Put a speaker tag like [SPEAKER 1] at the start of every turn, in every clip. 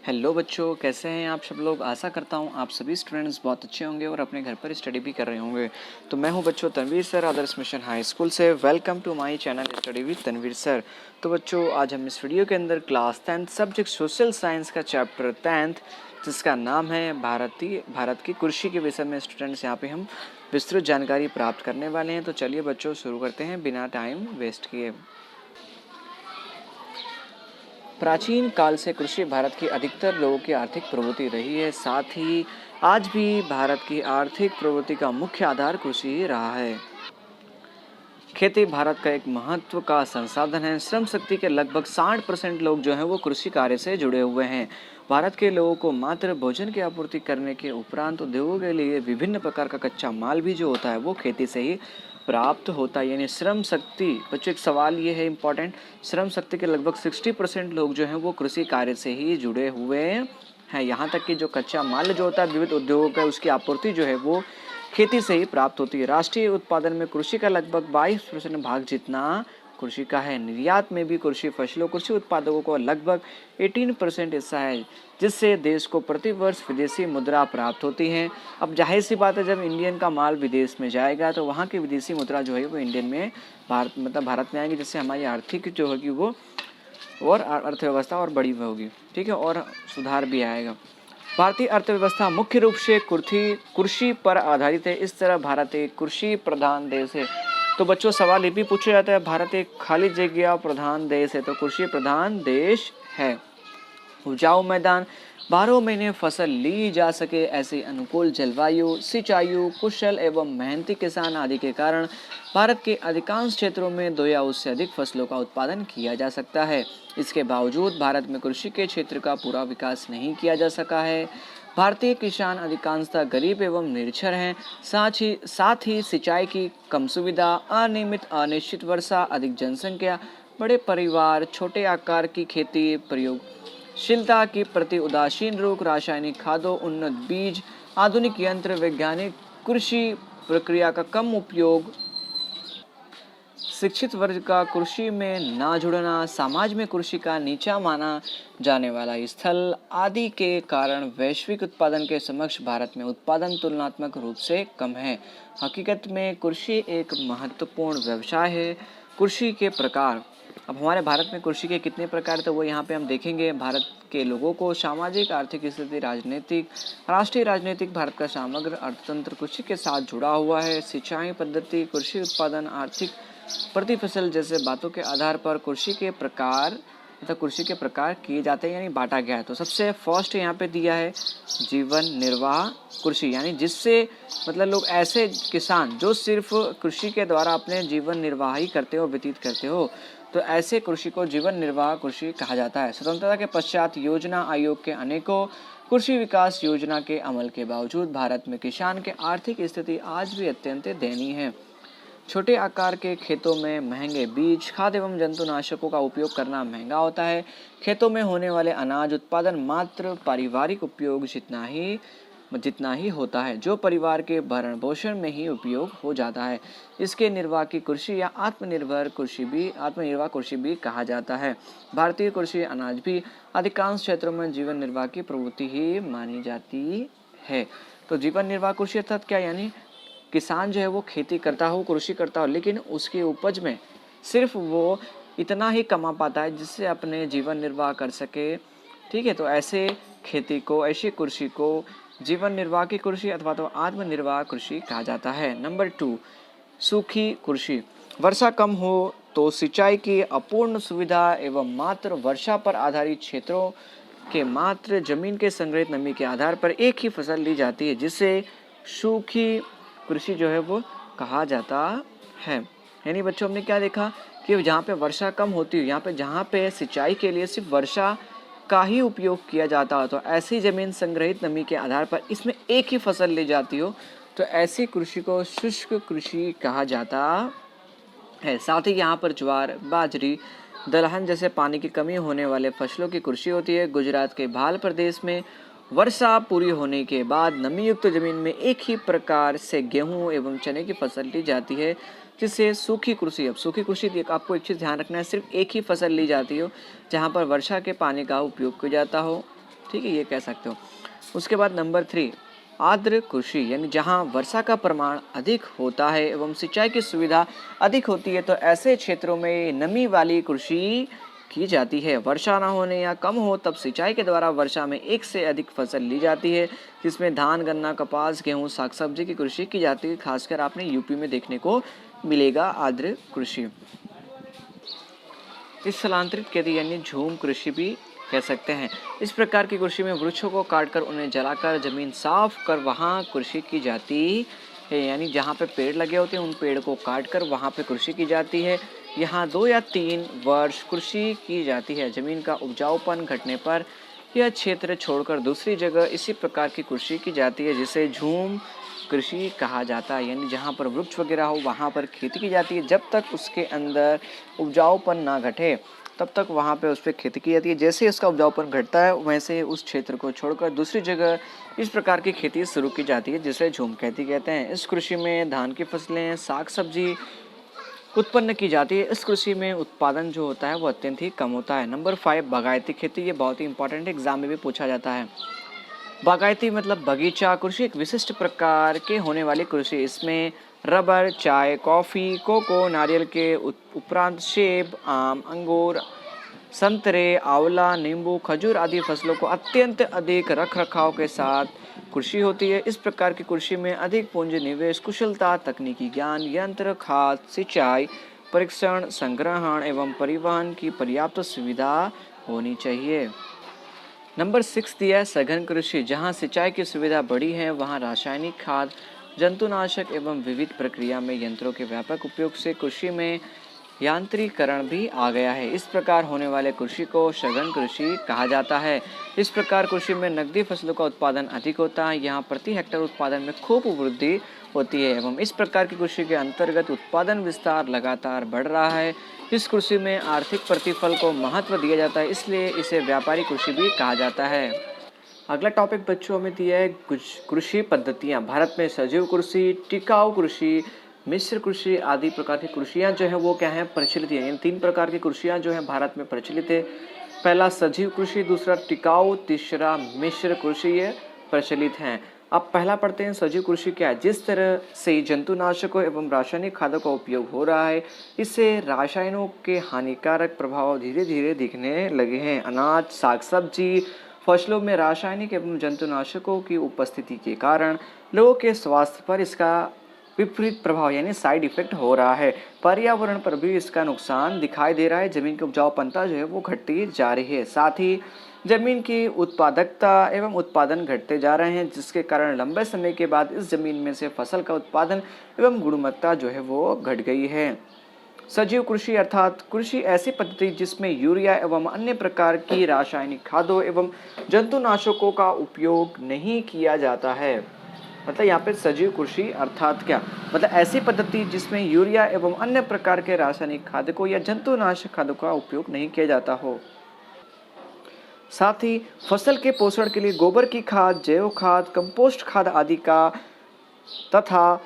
[SPEAKER 1] Hello बच्चों, कैसे हैं आप सब लोग। आशा करता हूं आप सभी स्टूडेंट्स बहुत अच्छे होंगे और अपने घर पर स्टडी भी कर रहे होंगे। तो मैं हूं बच्चों Tanveer sir, Adarsh mission high school से। Welcome to my channel study with Tanveer sir. तो बच्चों, आज हम इस वीडियो के अंदर क्लास 10 सब्जेक्ट सोशल साइंस का चैप्टर 10 जिसका नाम है भारत की कृषि के विषय में स्टूडेंट्स यहाँ पे हम विस्तृत जानकारी प्राप्त करने वाले हैं। तो चलिए बच्चों, शुरू करते हैं बिना टाइम वेस्ट किए। प्राचीन काल से कृषि भारत की अधिकतर लोगों की आर्थिक प्रवृत्ति रही है। साथ ही आज भी भारत की आर्थिक प्रवृत्ति का मुख्य आधार कृषि ही रहा है। खेती भारत का एक महत्व का संसाधन है। श्रम शक्ति के लगभग 60% लोग जो हैं वो कृषि कार्य से जुड़े हुए हैं। भारत के लोगों को मात्र भोजन की आपूर्ति करने के उपरांत उद्योगों के लिए विभिन्न प्रकार का कच्चा माल भी जो होता है वो खेती से ही प्राप्त होता है। यानी श्रम शक्ति, बच्चों एक सवाल ये है इम्पोर्टेंट, श्रम शक्ति के लगभग 60% लोग जो हैं वो कृषि कार्य से ही जुड़े हुए हैं। यहाँ तक कि जो कच्चा माल जो होता है विविध उद्योगों का, उसकी आपूर्ति जो है वो खेती से ही प्राप्त होती है। राष्ट्रीय उत्पादन में कृषि का लगभग 22% भाग जितना कृषि का है। निर्यात में भी कृषि फसलों, कृषि उत्पादकों को लगभग 18% हिस्सा है, जिससे देश को प्रति वर्ष विदेशी मुद्रा प्राप्त होती है। अब जाहिर सी बात है, जब इंडियन का माल विदेश में जाएगा तो वहाँ की विदेशी मुद्रा जो है वो इंडियन में भारत में आएगी, जिससे हमारी आर्थिक जो होगी वो और अर्थव्यवस्था और बड़ी होगी, ठीक है, और सुधार भी आएगा। भारतीय अर्थव्यवस्था मुख्य रूप से कृषि पर आधारित है। इस तरह भारत एक कृषि प्रधान देश है। तो बच्चों सवाल ये भी पूछा जाता है, भारत एक खाली जगह प्रधान देश है, तो कृषि प्रधान देश है। उपजाऊ मैदान, 12 महीने फसल ली जा सके ऐसी अनुकूल जलवायु, सिंचाई, कुशल एवं मेहनती किसान आदि के कारण भारत के अधिकांश क्षेत्रों में 2 या उससे अधिक फसलों का उत्पादन किया जा सकता है। इसके बावजूद भारत में कृषि के क्षेत्र का पूरा विकास नहीं किया जा सका है। भारतीय किसान अधिकांशतः गरीब एवं निरक्षर हैं। साथ ही सिंचाई की कम सुविधा, अनियमित अनिश्चित वर्षा, अधिक जनसंख्या, बड़े परिवार, छोटे आकार की खेती, प्रयोगशीलता की प्रति उदासीन रुख, रासायनिक खादों, उन्नत बीज, आधुनिक यंत्र, वैज्ञानिक कृषि प्रक्रिया का कम उपयोग, शिक्षित वर्ग का कृषि में ना जुड़ना, समाज में कृषि का नीचा माना जाने वाला स्थल आदि के कारण वैश्विक उत्पादन के समक्ष भारत में उत्पादन तुलनात्मक रूप से कम है। हकीकत में कृषि एक महत्वपूर्ण व्यवसाय है। कृषि के प्रकार, अब हमारे भारत में कृषि के कितने प्रकार तो वो यहाँ पे हम देखेंगे। भारत के लोगों को सामाजिक, आर्थिक स्थिति, राजनीतिक, राष्ट्रीय राजनीतिक, भारत का समग्र अर्थतंत्र कृषि के साथ जुड़ा हुआ है। सिंचाई पद्धति, कृषि उत्पादन, आर्थिक प्रति फसल जैसे बातों के आधार पर कृषि के प्रकार किए जाते हैं, यानी बांटा गया है। तो सबसे फर्स्ट यहाँ पे दिया है जीवन निर्वाह कृषि, यानी जिससे मतलब लोग ऐसे किसान जो सिर्फ कृषि के द्वारा अपने जीवन निर्वाह ही करते हो, व्यतीत करते हो, तो ऐसे कृषि को जीवन निर्वाह कृषि कहा जाता है। स्वतंत्रता के पश्चात योजना आयोग के अनेकों कृषि विकास योजना के अमल के बावजूद भारत में किसान के आर्थिक स्थिति आज भी अत्यंत दयनीय है। छोटे आकार के खेतों में महंगे बीज, खाद एवं जंतुनाशकों का उपयोग करना महंगा होता है। खेतों में होने वाले अनाज उत्पादन मात्र पारिवारिक उपयोग जितना ही होता है, जो परिवार के भरण पोषण में ही उपयोग हो जाता है। इसके निर्वाह की कृषि या आत्मनिर्भर कृषि भी कहा जाता है। भारतीय कृषि अनाज भी अधिकांश क्षेत्रों में जीवन निर्वाह की प्रवृत्ति ही मानी जाती है। तो जीवन निर्वाह कृषि अर्थात क्या, यानी किसान जो है वो खेती करता हो, कृषि करता हो, लेकिन उसकी उपज में सिर्फ वो इतना ही कमा पाता है जिससे अपने जीवन निर्वाह कर सके, ठीक है। तो ऐसे खेती को, ऐसी कृषि को जीवन निर्वाह की कृषि अथवा तो आत्मनिर्वाह कृषि कहा जाता है। नंबर 2, सूखी कृषि। वर्षा कम हो तो सिंचाई की अपूर्ण सुविधा एवं मात्र वर्षा पर आधारित क्षेत्रों के मात्र जमीन के संग्रहित नमी के आधार पर एक ही फसल ली जाती है, जिसे सूखी कृषि जो है वो कहा जाता है। यानी बच्चों, हमने क्या देखा कि जहाँ पे वर्षा कम होती है, जहाँ पे सिंचाई के लिए सिर्फ वर्षा का ही उपयोग किया जाता हो, तो ऐसी जमीन संग्रहित नमी के आधार पर इसमें एक ही फसल ली जाती हो, तो ऐसी कृषि को शुष्क कृषि कहा जाता है। साथ ही यहाँ पर ज्वार, बाजरी, दलहन जैसे पानी की कमी होने वाले फसलों की कृषि होती है। गुजरात के भाल प्रदेश में वर्षा पूरी होने के बाद नमी युक्त जमीन में एक ही प्रकार से गेहूं एवं चने की फसल ली जाती है, जिसे सूखी कृषि। अब सूखी कृषि आपको एक चीज़ ध्यान रखना है, सिर्फ एक ही फसल ली जाती हो जहां पर वर्षा के पानी का उपयोग किया जाता हो, ठीक है, ये कह सकते हो। उसके बाद नंबर 3, आर्द्र कृषि, यानी जहाँ वर्षा का प्रमाण अधिक होता है एवं सिंचाई की सुविधा अधिक होती है, तो ऐसे क्षेत्रों में नमी वाली कृषि की जाती है। वर्षा ना होने या कम हो तब सिंचाई के द्वारा वर्षा में एक से अधिक फसल ली जाती है, जिसमें धान, गन्ना, कपास, गेहूं, साग सब्जी की कृषि की जाती है। खासकर आपने यूपी में देखने को मिलेगा आर्द्र कृषि। इस स्थलांतरित खेती यानी झूम कृषि भी कह सकते हैं। इस प्रकार की कृषि में वृक्षों को काटकर उन्हें जलाकर जमीन साफ कर वहां कृषि की जाती है, यानी जहाँ पे पेड़ लगे होते हैं उन पेड़ को काटकर वहां पे कृषि की जाती है। यहाँ 2 या 3 वर्ष कृषि की जाती है। जमीन का उपजाऊपन घटने पर यह क्षेत्र छोड़कर दूसरी जगह इसी प्रकार की कृषि की जाती है, जिसे झूम कृषि कहा जाता है। यानी जहाँ पर वृक्ष वगैरह हो वहाँ पर खेती की जाती है, जब तक उसके अंदर उपजाऊपन ना घटे तब तक वहाँ पे उस पर खेती की जाती है। जैसे ही उसका उपजाऊपन घटता है वैसे उस क्षेत्र को छोड़कर दूसरी जगह इस प्रकार की खेती शुरू की जाती है, जिसे झूम खेती कहते हैं। इस कृषि में धान की फसलें, साग सब्जी उत्पन्न की जाती है। इस कृषि में उत्पादन जो होता है वो अत्यंत ही कम होता है। नंबर 5, बागायती खेती। ये बहुत ही इंपॉर्टेंट एग्जाम में भी पूछा जाता है। बागायती मतलब बगीचा कृषि एक विशिष्ट प्रकार के होने वाली कृषि। इसमें रबर, चाय, कॉफ़ी, कोको, नारियल के उपरांत सेब, आम, अंगूर, संतरे, आंवला, नींबू, खजूर आदि फसलों को अत्यंत अधिक रख रखाव के साथ कृषि होती है। इस प्रकार की कृषि में अधिक पूंजी निवेश, कुशलता, तकनीकी ज्ञान, यंत्र, खाद, सिंचाई, परीक्षण, संग्रहण एवं परिवहन की पर्याप्त सुविधा होनी चाहिए। नंबर 6 दिया है सघन कृषि। जहाँ सिंचाई की सुविधा बड़ी है वहाँ रासायनिक खाद, जंतुनाशक एवं विविध प्रक्रिया में यंत्रों के व्यापक उपयोग से कृषि में यांत्रिकरण भी आ गया है। इस प्रकार होने वाले कृषि को सघन कृषि कहा जाता है। इस प्रकार कृषि में नकदी फसलों का उत्पादन अधिक होता है। यहाँ प्रति हेक्टेयर उत्पादन में खूब वृद्धि होती है एवं इस प्रकार की कृषि के अंतर्गत उत्पादन विस्तार लगातार बढ़ रहा है। इस कृषि में आर्थिक प्रतिफल को महत्व दिया जाता है, इसलिए इसे व्यापारी कृषि भी कहा जाता है। अगला टॉपिक बच्चों में दिया है कुछ कृषि पद्धतियाँ। भारत में सजीव कृषि, टिकाऊ कृषि, मिश्र कृषि आदि प्रकार की कृषियाँ जो है वो क्या है प्रचलित है। इन 3 प्रकार की कृषियाँ जो है भारत में प्रचलित है। पहला सजीव कृषि, दूसरा टिकाऊ, तीसरा मिश्र कृषि ये प्रचलित हैं। अब पहला पढ़ते हैं सजीव कृषि क्या है। जिस तरह से जंतुनाशकों एवं रासायनिक खादों का उपयोग हो रहा है, इससे रासायनों के हानिकारक प्रभाव धीरे धीरे दिखने लगे हैं। अनाज, साग सब्जी फसलों में रासायनिक एवं जंतुनाशकों की उपस्थिति के कारण लोगों के स्वास्थ्य पर इसका विपरीत प्रभाव यानी साइड इफेक्ट हो रहा है। पर्यावरण पर भी इसका नुकसान दिखाई दे रहा है। जमीन की उपजाऊपनता जो है वो घटती जा रही है। साथ ही जमीन की उत्पादकता एवं उत्पादन घटते जा रहे हैं, जिसके कारण लंबे समय के बाद इस जमीन में से फसल का उत्पादन एवं गुणवत्ता जो है वो घट गई है। सजीव कृषि अर्थात कृषि ऐसी पद्धति जिसमें यूरिया एवं अन्य प्रकार की रासायनिक खादों एवं जंतुनाशकों का उपयोग नहीं किया जाता है। मतलब यहाँ पे सजीव कृषि अर्थात क्या मतलब ऐसी पद्धति जिसमें यूरिया एवं अन्य प्रकार के रासायनिक खादों या जंतुनाशक खादों का उपयोग नहीं किया जाता हो। साथ ही फसल के पोषण के लिए गोबर की खाद, जैव खाद, कंपोस्ट खाद आदि का तथा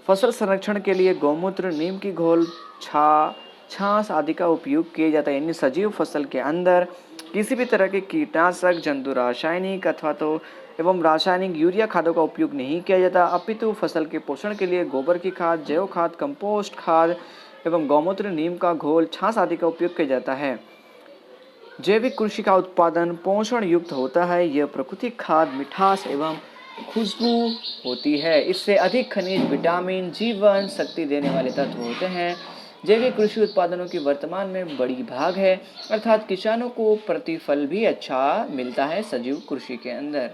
[SPEAKER 1] फसल संरक्षण के लिए गौमूत्र, नीम की घोल, छाछ आदि का उपयोग किया जाता है। यानी सजीव फसल के अंदर किसी भी तरह के कीटनाशक, जंतु रासायनिक अथवा तो एवं रासायनिक यूरिया खादों का उपयोग नहीं किया जाता, अपितु फसल के पोषण के लिए गोबर की खाद, जैव खाद, कंपोस्ट खाद एवं गौमूत्र, नीम का घोल, छाछ आदि का उपयोग किया जाता है। जैविक कृषि का उत्पादन पोषण युक्त होता है। यह प्राकृतिक खाद, मिठास एवं खुशबू होती है। इससे अधिक खनिज, विटामिन, जीवन शक्ति देने वाले तत्व होते हैं। जैविक कृषि उत्पादनों की वर्तमान में बड़ी भाग है, अर्थात किसानों को प्रतिफल भी अच्छा मिलता है सजीव कृषि के अंदर।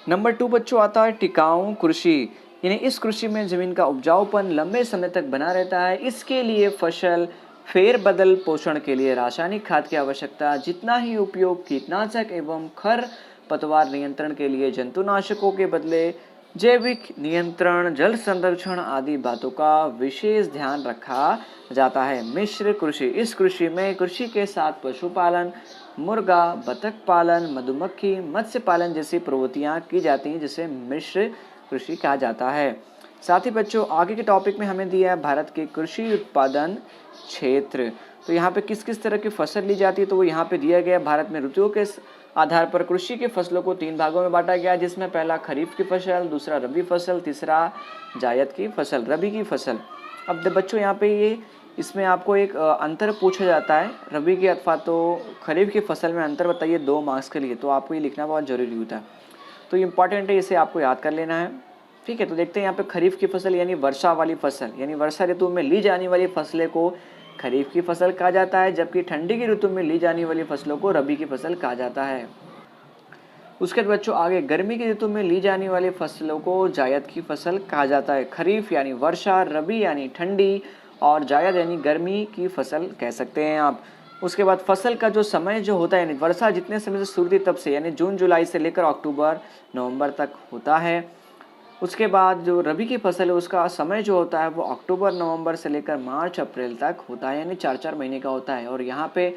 [SPEAKER 1] नंबर 2 बच्चों आता है टिकाऊ कृषि। यानी इस कृषि में जमीन का उपजाऊपन लंबे समय तक बना रहता है। इसके लिए फसल फेरबदल, पोषण के लिए रासायनिक खाद की आवश्यकता जितना ही उपयोग, कीटनाशक एवं खर पतवार नियंत्रण के लिए जंतुनाशकों के बदले जैविक नियंत्रण, जल संरक्षण आदि बातों का विशेष ध्यान रखा जाता है। मिश्र कृषि, इस कृषि में कृषि के साथ पशुपालन, मुर्गा, बतख पालन, मधुमक्खी, मत्स्य पालन जैसी प्रवृत्तियां की जाती हैं, जिसे मिश्र कृषि कहा जाता है। साथ ही बच्चों आगे के टॉपिक में हमें दिया है भारत के कृषि उत्पादन क्षेत्र। तो यहाँ पे किस किस तरह की फसल ली जाती है तो वो यहाँ पे दिया गया। भारत में ऋतुओं के आधार पर कृषि की फसलों को 3 भागों में बांटा गया, जिसमें पहला खरीफ की फसल, दूसरा रबी फसल, तीसरा जायद की फसल, रबी की फसल। अब बच्चों यहाँ पे ये इसमें आपको एक अंतर पूछा जाता है, रबी की अथवा तो खरीफ की फसल में अंतर बताइए 2 मार्क्स के लिए, तो आपको ये लिखना बहुत जरूरी होता है, तो इंपॉर्टेंट है, इसे आपको याद कर लेना है। ठीक है, तो देखते हैं यहाँ पे खरीफ की फसल यानी वर्षा वाली फसल, यानी वर्षा ऋतु में ली जाने वाली फसलें को खरीफ की फसल कहा जाता है, जबकि ठंडी की ऋतु में ली जाने वाली फसलों को रबी की फसल कहा जाता है। उसके बाद बच्चों आगे गर्मी की ऋतु में ली जाने वाली फसलों को जायद की फसल कहा जाता है। खरीफ यानी वर्षा, रबी यानी ठंडी और जायद यानी गर्मी की फसल कह सकते हैं आप। उसके बाद फसल का जो समय जो होता है, यानी वर्षा जितने समय से शुरू होती है तब से, यानी जून जुलाई से लेकर अक्टूबर नवंबर तक होता है। उसके बाद जो रबी की फसल है उसका समय जो होता है वो अक्टूबर नवंबर से लेकर मार्च अप्रैल तक होता है, यानी 4-4 महीने का होता है। और यहाँ पे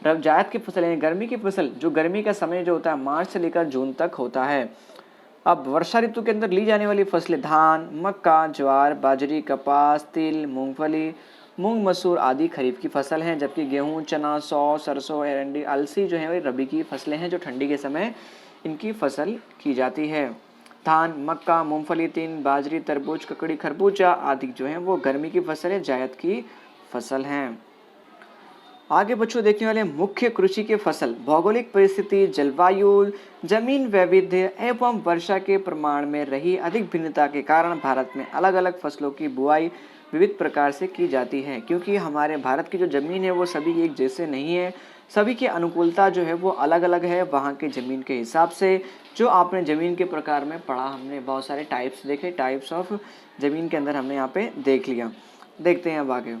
[SPEAKER 1] जायद की फसल यानी गर्मी की फसल, जो गर्मी का समय जो होता है मार्च से लेकर जून तक होता है। अब वर्षा ऋतु के अंदर ली जाने वाली फसलें धान, मक्का, ज्वार, बाजरी, कपास, तिल, मूंगफली, मूंग, मसूर आदि खरीफ की फसल हैं, जबकि गेहूं, चना, सौ, सरसों, एरंडी, अलसी जो है वो रबी की फसलें हैं, जो ठंडी के समय इनकी फसल की जाती है। धान, मक्का, मूंगफली, तिल, बाजरी, तरबूज, ककड़ी, खरबूजा आदि जो है वो गर्मी की फसल है, जायद की फसल हैं। आगे बच्चों देखने वाले मुख्य कृषि के फसल, भौगोलिक परिस्थिति, जलवायु, जमीन वैविध्य एवं वर्षा के प्रमाण में रही अधिक भिन्नता के कारण भारत में अलग अलग फसलों की बुआई विविध प्रकार से की जाती है। क्योंकि हमारे भारत की जो ज़मीन है वो सभी एक जैसे नहीं है, सभी की अनुकूलता जो है वो अलग अलग है वहाँ के ज़मीन के हिसाब से। जो आपने ज़मीन के प्रकार में पढ़ा, हमने बहुत सारे टाइप्स देखे, टाइप्स ऑफ ज़मीन के अंदर हमने यहाँ पे देख लिया। देखते हैं अब आगे।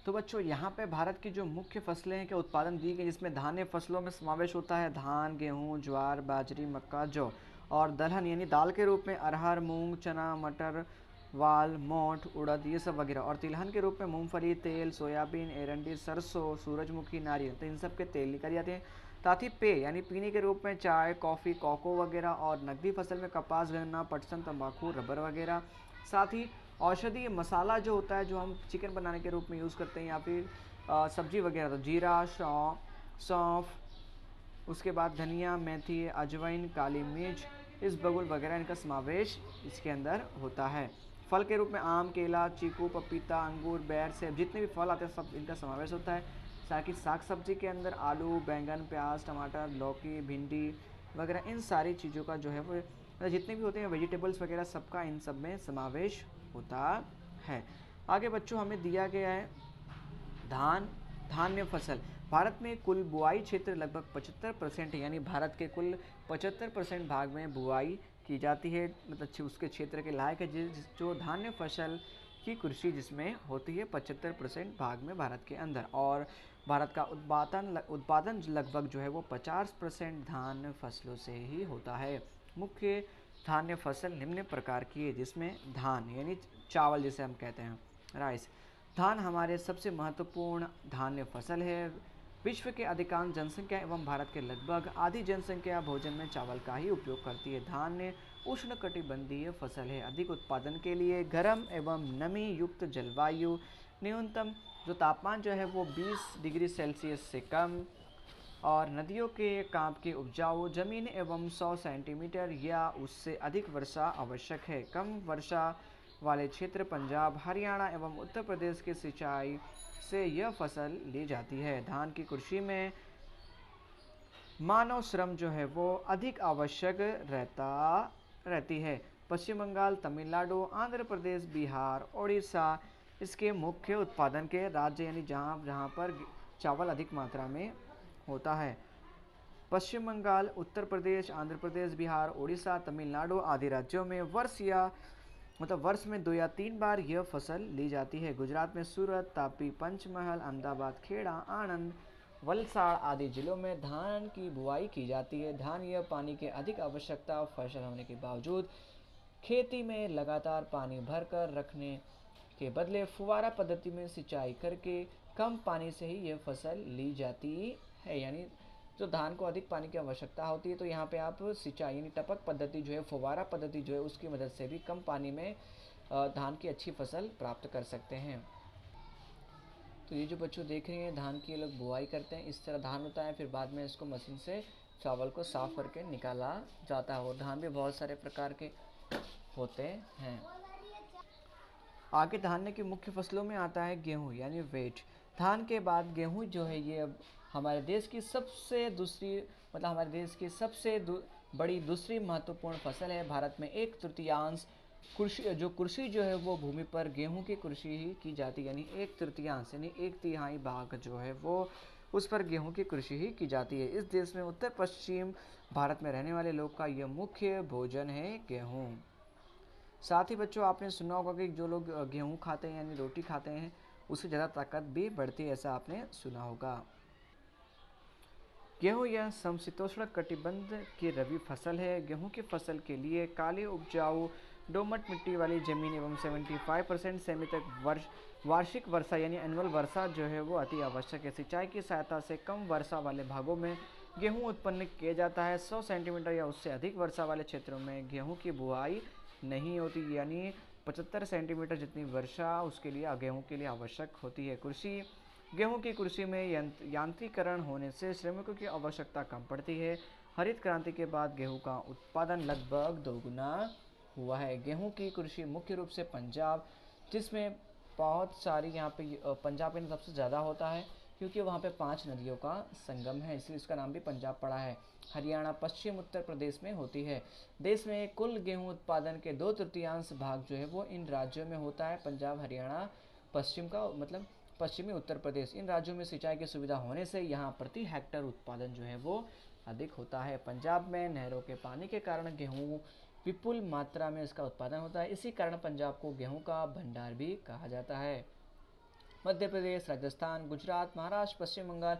[SPEAKER 1] तो बच्चों यहाँ पे भारत की जो मुख्य फसलें हैं के उत्पादन दी गई, जिसमें धान्य फसलों में समावेश होता है धान, गेहूँ, ज्वार, बाजरी, मक्का, जौ, और दलहन यानी दाल के रूप में अरहर, मूंग, चना, मटर, वाल, मोठ, उड़द ये सब वगैरह, और तिलहन के रूप में मूंगफली, तेल, सोयाबीन, एरंडी, सरसों, सूरजमुखी, नारियल, तो इन सब के तेल निकाले जाते हैं। साथ ही पेय यानी पीने के रूप में चाय, कॉफ़ी, कोको वगैरह, और नकदी फसल में कपास, गन्ना, पटसन, तंबाकू, रबर वगैरह। साथ ही औषधीय मसाला जो होता है, जो हम चिकन बनाने के रूप में यूज़ करते हैं, या फिर सब्जी वगैरह, तो जीरा, सौंफ, उसके बाद धनिया, मेथी, अजवाइन, काली मिर्च, इसबगुल वगैरह इनका समावेश इसके अंदर होता है। फल के रूप में आम, केला, चीकू, पपीता, अंगूर, बेर, सेब जितने भी फल आते हैं सब इनका समावेश होता है। साथ ही साग सब्जी के अंदर आलू, बैंगन, प्याज, टमाटर, लौकी, भिंडी वगैरह इन सारी चीज़ों का जो है वो जितने भी होते हैं वेजिटेबल्स वगैरह सबका इन सब में समावेश होता है। आगे बच्चों हमें दिया गया है धान्य फसल। भारत में कुल बुआई क्षेत्र लगभग 75% है, यानी भारत के कुल 75% भाग में बुआई की जाती है, मतलब उसके क्षेत्र के लायक है जो धान्य फसल की कृषि जिसमें होती है 75% भाग में भारत के अंदर। और भारत का उत्पादन लगभग जो है वो 50% धान्य फसलों से ही होता है। मुख्य धान्य फसल निम्न प्रकार की है, जिसमें धान यानी चावल जिसे हम कहते हैं, राइस। धान हमारे सबसे महत्वपूर्ण धान्य फसल है। विश्व के अधिकांश जनसंख्या एवं भारत के लगभग आधी जनसंख्या भोजन में चावल का ही उपयोग करती है। धान्य उष्णकटिबंधीय फसल है। अधिक उत्पादन के लिए गर्म एवं नमी युक्त जलवायु, न्यूनतम जो तापमान जो है वो 20 डिग्री सेल्सियस से कम, और नदियों के कांप की उपजाऊ जमीन एवं 100 सेंटीमीटर या उससे अधिक वर्षा आवश्यक है। कम वर्षा वाले क्षेत्र पंजाब, हरियाणा एवं उत्तर प्रदेश की सिंचाई से यह फसल ली जाती है। धान की कृषि में मानव श्रम जो है वो अधिक आवश्यक रहती है। पश्चिम बंगाल, तमिलनाडु, आंध्र प्रदेश, बिहार, ओडिशा इसके मुख्य उत्पादन के राज्य, यानी जहाँ पर चावल अधिक मात्रा में होता है। पश्चिम बंगाल, उत्तर प्रदेश, आंध्र प्रदेश, बिहार, ओडिशा, तमिलनाडु आदि राज्यों में वर्ष में 2 या 3 बार यह फसल ली जाती है। गुजरात में सूरत, तापी, पंचमहल, अहमदाबाद, खेड़ा, आणंद, वलसाड़ आदि जिलों में धान की बुआई की जाती है। धान यह पानी की अधिक आवश्यकता फसल होने के बावजूद खेती में लगातार पानी भरकर रखने के बदले फुवारा पद्धति में सिंचाई करके कम पानी से ही यह फसल ली जाती है। यानी जो धान को अधिक पानी की आवश्यकता होती है, तो यहाँ पे आप सिंचाई यानी टपक पद्धति जो है, फुवारा पद्धति जो है, उसकी मदद से भी कम पानी में धान की अच्छी फसल प्राप्त कर सकते हैं। तो ये जो बच्चों देख रहे हैं धान की ये लोग बुआई करते हैं, इस तरह धान होता है, फिर बाद में इसको मशीन से चावल को साफ करके निकाला जाता है। और धान भी बहुत सारे प्रकार के होते हैं। आगे धान की मुख्य फसलों में आता है गेहूं यानी वेट। धान के बाद गेहूं जो है ये अब हमारे देश की सबसे दूसरी मतलब हमारे देश की सबसे बड़ी दूसरी महत्वपूर्ण फसल है। भारत में 1/3 कृषि जो है वो भूमि पर गेहूं की कृषि ही की जाती है, यानी 1/3 यानी 1/3 भाग जो है वो उस पर गेहूं की कृषि ही की जाती है। इस देश में उत्तर पश्चिम भारत में रहने वाले लोग का यह मुख्य भोजन है गेहूं। साथ ही बच्चों आपने सुना होगा कि जो लोग गेहूं खाते हैं यानी रोटी खाते हैं उससे ज़्यादा ताकत भी बढ़ती है, ऐसा आपने सुना होगा। गेहूं यह समशीतोष्ण कटिबंध की रबी फसल है। गेहूं की फसल के लिए काली उपजाऊ दोमट मिट्टी वाली जमीन एवं 75% सेमी तक वार्षिक वर्षा यानी एनुअल वर्षा जो है वो अति आवश्यक है। सिंचाई की सहायता से कम वर्षा वाले भागों में गेहूं उत्पन्न किया जाता है। 100 सेंटीमीटर या उससे अधिक वर्षा वाले क्षेत्रों में गेहूं की बुआई नहीं होती, यानी 75 सेंटीमीटर जितनी वर्षा उसके लिए गेहूं के लिए आवश्यक होती है। गेहूं की कृषि में यांत्रिकरण होने से श्रमिकों की आवश्यकता कम पड़ती है। हरित क्रांति के बाद गेहूं का उत्पादन लगभग दोगुना हुआ है। गेहूं की कृषि मुख्य रूप से पंजाब, जिसमें बहुत सारी यहाँ पे पंजाब में सबसे ज़्यादा होता है क्योंकि वहाँ पे 5 नदियों का संगम है, इसलिए इसका नाम भी पंजाब पड़ा है। हरियाणा, पश्चिम उत्तर प्रदेश में होती है। देश में कुल गेहूं उत्पादन के 2/3 भाग जो है वो इन राज्यों में होता है। पंजाब, हरियाणा, पश्चिम का मतलब पश्चिमी उत्तर प्रदेश, इन राज्यों में सिंचाई की सुविधा होने से यहाँ प्रति हेक्टर उत्पादन जो है वो अधिक होता है। पंजाब में नहरों के पानी के कारण गेहूं विपुल मात्रा में इसका उत्पादन होता है। इसी कारण पंजाब को गेहूं का भंडार भी कहा जाता है। मध्य प्रदेश, राजस्थान, गुजरात, महाराष्ट्र, पश्चिम बंगाल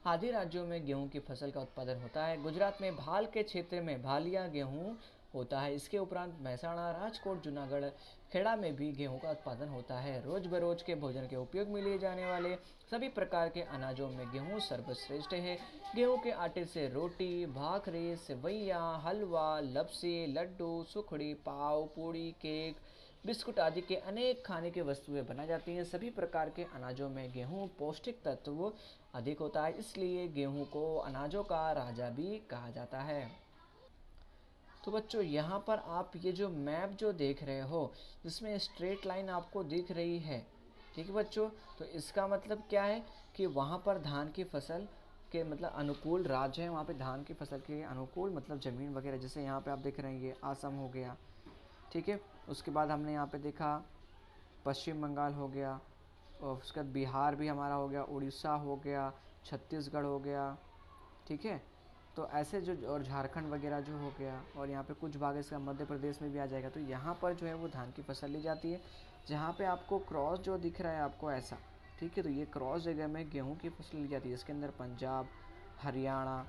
[SPEAKER 1] आदि राज्यों में गेहूं की फसल का उत्पादन होता है। गुजरात में भाल के क्षेत्र में भालिया गेहूं होता है। इसके उपरांत महसाणा, राजकोट, जूनागढ़, खेड़ा में भी गेहूं का उत्पादन होता है। रोज बरोज के भोजन के उपयोग में लिए जाने वाले सभी प्रकार के अनाजों में गेहूं सर्वश्रेष्ठ है। गेहूं के आटे से रोटी, भाखरी, सेवैया, हलवा, लपसी, लड्डू, सुखड़ी, पाव, पूड़ी, केक, बिस्कुट आदि के अनेक खाने की वस्तुएं बनाई जाती हैं। सभी प्रकार के अनाजों में गेहूं पौष्टिक तत्व अधिक होता है, इसलिए गेहूं को अनाजों का राजा भी कहा जाता है। तो बच्चों यहाँ पर आप ये जो मैप जो देख रहे हो जिसमें स्ट्रेट लाइन आपको दिख रही है, ठीक है बच्चों, तो इसका मतलब क्या है कि वहाँ पर धान की फसल के मतलब अनुकूल राज्य है, वहाँ पे धान की फसल के अनुकूल मतलब ज़मीन वगैरह, जैसे यहाँ पे आप देख रहे हैं ये आसम हो गया, ठीक है। उसके बाद हमने यहाँ पे देखा पश्चिम बंगाल हो गया, और उसके बाद बिहार भी हमारा हो गया, उड़ीसा हो गया, छत्तीसगढ़ हो गया, ठीक है। तो ऐसे जो और झारखंड वगैरह जो हो गया, और यहाँ पे कुछ भाग इसका मध्य प्रदेश में भी आ जाएगा। तो यहाँ पर जो है वो धान की फसल ली जाती है। जहाँ पे आपको क्रॉस जो दिख रहा है आपको ऐसा, ठीक है, तो ये क्रॉस जगह में गेहूँ की फसल ली जाती है। इसके अंदर पंजाब, हरियाणा,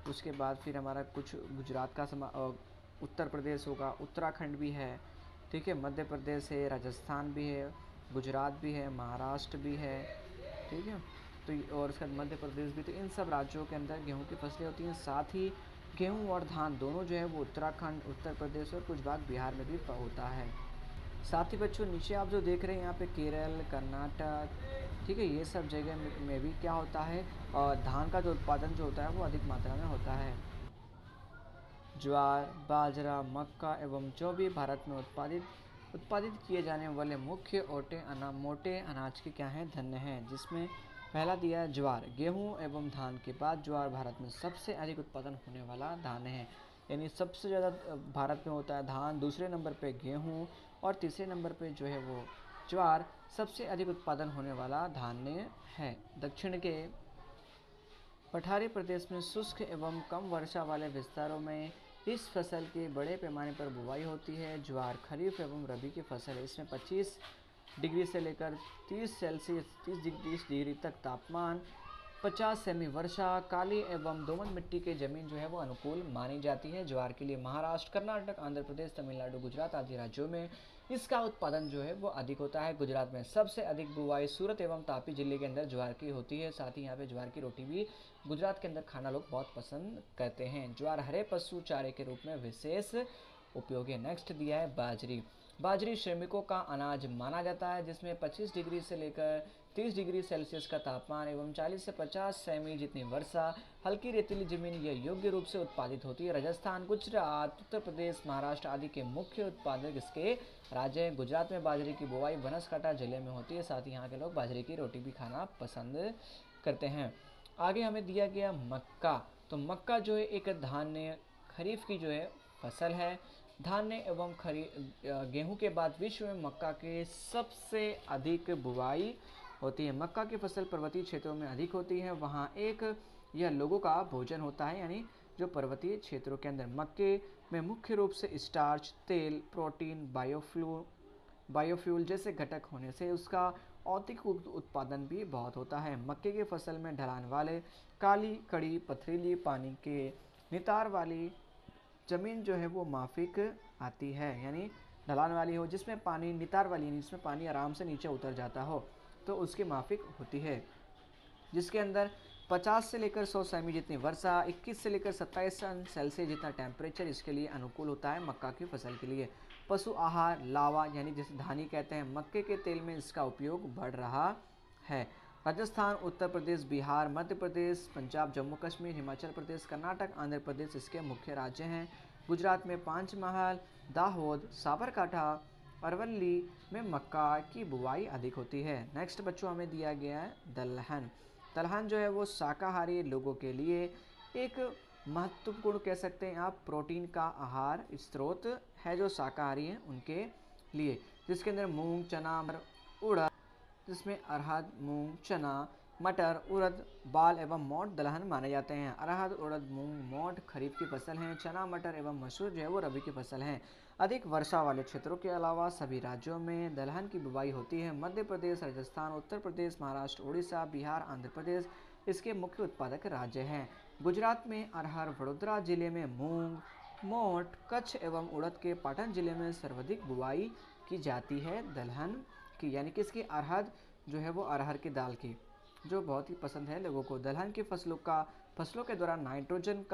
[SPEAKER 1] उसके बाद फिर हमारा कुछ गुजरात का उत्तर प्रदेश होगा, उत्तराखंड भी है, ठीक है, मध्य प्रदेश है, राजस्थान भी है, गुजरात भी है, महाराष्ट्र भी है, ठीक है। तो और उसके बाद मध्य प्रदेश भी, तो इन सब राज्यों के अंदर गेहूं की फसलें होती हैं। साथ ही गेहूं और धान दोनों जो है वो उत्तराखंड, उत्तर प्रदेश और कुछ भाग बिहार में भी होता है। साथ ही बच्चों नीचे आप जो देख रहे हैं यहाँ पे केरल, कर्नाटक, ठीक है, ये सब जगह में भी क्या होता है, और धान का जो उत्पादन जो होता है वो अधिक मात्रा में होता है। ज्वार, बाजरा, मक्का एवं जौ भी भारत में उत्पादित किए जाने वाले मुख्य मोटे अनाज के क्या हैं, धन्य हैं, जिसमें पहला दिया है ज्वार। गेहूं एवं धान के बाद ज्वार भारत में सबसे अधिक उत्पादन होने वाला धान्य है, यानी सबसे ज़्यादा भारत में होता है धान, दूसरे नंबर पे गेहूं और तीसरे नंबर पे जो है वो ज्वार सबसे अधिक उत्पादन होने वाला धान्य है। दक्षिण के पठारी प्रदेश में शुष्क एवं कम वर्षा वाले विस्तारों में इस फसल की बड़े पैमाने पर बुवाई होती है। ज्वार खरीफ एवं रबी की फसल है। इसमें 25 डिग्री से लेकर 30 डिग्री तक तापमान, 50 सेमी वर्षा, काली एवं दोमट मिट्टी की जमीन जो है वो अनुकूल मानी जाती है ज्वार के लिए। महाराष्ट्र, कर्नाटक, आंध्र प्रदेश, तमिलनाडु, गुजरात आदि राज्यों में इसका उत्पादन जो है वो अधिक होता है। गुजरात में सबसे अधिक बुवाई सूरत एवं तापी जिले के अंदर ज्वार की होती है। साथ ही यहाँ पे ज्वार की रोटी भी गुजरात के अंदर खाना लोग बहुत पसंद करते हैं। ज्वार हरे पशु चारे के रूप में विशेष उपयोगी है। नेक्स्ट दिया है बाजरी। बाजरी श्रमिकों का अनाज माना जाता है, जिसमें 25 डिग्री से लेकर 30 डिग्री सेल्सियस का तापमान एवं 40 से 50 सेमी जितनी वर्षा, हल्की रेतीली जमीन यह योग्य रूप से उत्पादित होती है। राजस्थान, गुजरात, उत्तर प्रदेश, महाराष्ट्र आदि के मुख्य उत्पादक इसके राज्य हैं। गुजरात में बाजरे की बुवाई बनासकांठा जिले में होती है। साथ ही यहाँ के लोग बाजरे की रोटी भी खाना पसंद करते हैं। आगे हमें दिया गया मक्का। तो मक्का जो है एक धान्य खरीफ की जो है फसल है। धान्य एवं गेहूं के बाद विश्व में मक्का के सबसे अधिक बुवाई होती है। मक्का की फसल पर्वतीय क्षेत्रों में अधिक होती है, वहाँ यह लोगों का भोजन होता है। यानी जो पर्वतीय क्षेत्रों के अंदर मक्के में मुख्य रूप से स्टार्च, तेल, प्रोटीन, बायोफ्यूल जैसे घटक होने से उसका औद्योगिक उत्पादन भी बहुत होता है। मक्के की फसल में ढलान वाले, काली, कड़ी, पथरीली, पानी के नितार वाली ज़मीन जो है वो माफिक आती है। यानी ढलान वाली हो, जिसमें पानी नितार वाली, जिसमें पानी आराम से नीचे उतर जाता हो, तो उसकी माफिक होती है। जिसके अंदर 50 से लेकर 100 सेमी जितनी वर्षा, 21 से लेकर 27 सेल्सियस जितना टेम्परेचर इसके लिए अनुकूल होता है मक्का की फसल के लिए। पशु आहार, लावा यानी जिसे धानी कहते हैं, मक्के के तेल में इसका उपयोग बढ़ रहा है। राजस्थान, उत्तर प्रदेश, बिहार, मध्य प्रदेश, पंजाब, जम्मू कश्मीर, हिमाचल प्रदेश, कर्नाटक, आंध्र प्रदेश इसके मुख्य राज्य हैं। गुजरात में पांचमहाल, दाहोद, साबरकांठा, अरवली में मक्का की बुवाई अधिक होती है। नेक्स्ट बच्चों हमें दिया गया है दलहन। दलहन जो है वो शाकाहारी लोगों के लिए एक महत्वपूर्ण कह सकते हैं आप प्रोटीन का आहार स्रोत है, जो शाकाहारी हैं उनके लिए, जिसके अंदर मूंग, चना, उड़द, जिसमें अरहर, मूंग, चना, मटर, उड़द, बाल एवं मोठ दलहन माने जाते हैं। अरहर, उड़द, मूंग, मोठ खरीफ की फसल हैं। चना, मटर एवं मसूर जो है वो रबी की फसल हैं। अधिक वर्षा वाले क्षेत्रों के अलावा सभी राज्यों में दलहन की बुवाई होती है। मध्य प्रदेश, राजस्थान, उत्तर प्रदेश, महाराष्ट्र, उड़ीसा, बिहार, आंध्र प्रदेश इसके मुख्य उत्पादक राज्य हैं। गुजरात में अरहर, वडोदरा जिले में मूंग, मोठ, कच्छ एवं उड़द के पाटन जिले में सर्वाधिक बुवाई की जाती है दलहन की, यानी कि इसकी अरहर जो है वो अरहर की दाल की, जो बहुत ही पसंद है लोगों को। दलहन की फसलों के दौरान नाइट्रोजन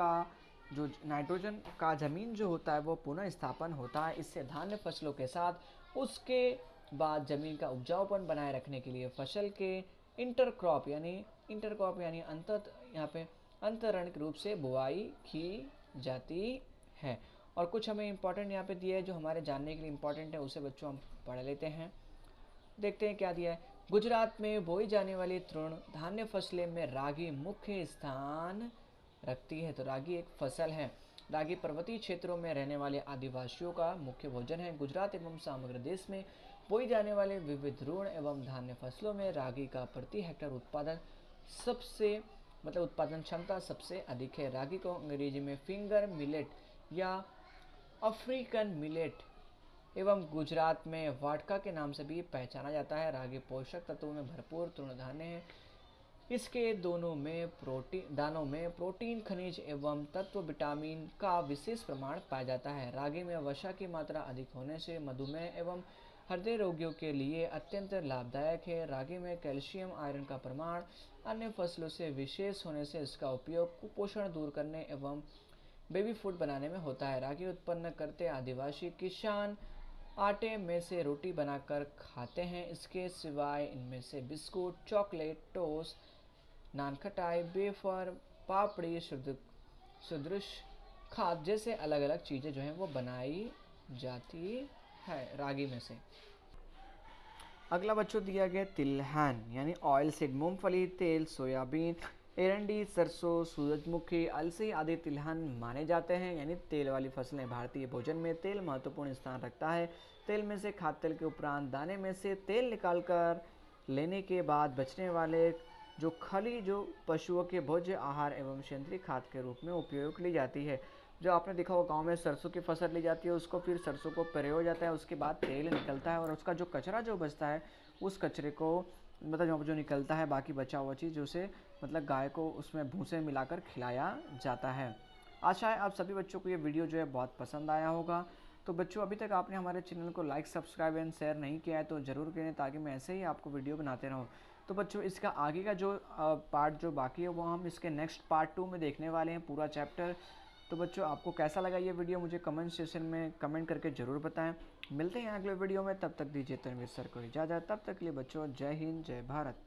[SPEAKER 1] का जमीन जो होता है वो पुनः स्थापन होता है। इससे धान्य फसलों के साथ उसके बाद जमीन का उपजाऊपन बनाए रखने के लिए फसल के इंटरक्रॉप यानी अंतरण के रूप से बुआई की जाती है। और कुछ हमें इंपॉर्टेंट यहाँ पे दिया है जो हमारे जानने के लिए इंपॉर्टेंट है, उसे बच्चों हम पढ़ लेते हैं। देखते हैं क्या दिया है। गुजरात में बोई जाने वाली तृण धान्य फसलें में रागी मुख्य स्थान रखती है। तो रागी एक फसल है। रागी पर्वतीय क्षेत्रों में रहने वाले आदिवासियों का मुख्य भोजन है। गुजरात एवं समग्र देश में बोई जाने वाले विविध ऋण एवं धान्य फसलों में रागी का प्रति हेक्टेयर उत्पादन क्षमता सबसे अधिक है। रागी को अंग्रेजी में फिंगर मिलेट या अफ्रीकन मिलेट एवं गुजरात में वाटका के नाम से भी पहचाना जाता है। रागी पोषक तत्वों में भरपूर तृणधान्य है। इसके दानों में प्रोटीन, खनिज एवं तत्व विटामिन का विशेष प्रमाण पाया जाता है। रागी में वसा की मात्रा अधिक होने से मधुमेह एवं हृदय रोगियों के लिए अत्यंत लाभदायक है। रागी में कैल्शियम, आयरन का प्रमाण अन्य फसलों से विशेष होने से इसका उपयोग कुपोषण दूर करने एवं बेबी फूड बनाने में होता है। रागी उत्पन्न करते आदिवासी किसान आटे में से रोटी बनाकर खाते हैं। इसके सिवाय इनमें से बिस्कुट, चॉकलेट, टोस्ट, नान खटाई, वेफर, पापड़ी, सुदृश खाद जैसे अलग अलग चीज़ें जो हैं वो बनाई जाती है रागी में से। अगला बच्चों दिया गया तिलहन यानी ऑयल सीड, मूंगफली, तेल, सोयाबीन, एरंडी, सरसों, सूरजमुखी, अलसी आदि तिलहन माने जाते हैं। यानी तेल वाली फसलें। भारतीय भोजन में तेल महत्वपूर्ण स्थान रखता है। तेल में से खाद्य तेल के उपरांत दाने में से तेल निकालकर लेने के बाद बचने वाले जो खली जो पशुओं के भोज्य आहार एवं सेंद्रीय खाद के रूप में उपयोग ली जाती है। जो आपने देखा होगा गाँव में सरसों की फसल ली जाती है, उसको फिर सरसों को पेरे हो जाता है, उसके बाद तेल निकलता है और उसका जो कचरा जो बचता है उस कचरे को जो निकलता है बाकी बचा हुआ चीज़ उसे गाय को उसमें भूसे मिलाकर खिलाया जाता है। आशा है आप सभी बच्चों को ये वीडियो जो है बहुत पसंद आया होगा। तो बच्चों अभी तक आपने हमारे चैनल को लाइक, सब्सक्राइब एंड शेयर नहीं किया है तो ज़रूर करें, ताकि मैं ऐसे ही आपको वीडियो बनाते रहूँ। तो बच्चों इसका आगे का जो पार्ट जो बाकी है वो हम इसके नेक्स्ट पार्ट 2 में देखने वाले हैं। पूरा चैप्टर तो बच्चों आपको कैसा लगा ये वीडियो मुझे कमेंट सेक्शन में कमेंट करके ज़रूर बताएं। मिलते हैं अगले वीडियो में, तब तक दीजिए तनवीर सर को इजाज़त। तब तक के लिए बच्चों जय हिंद जय भारत।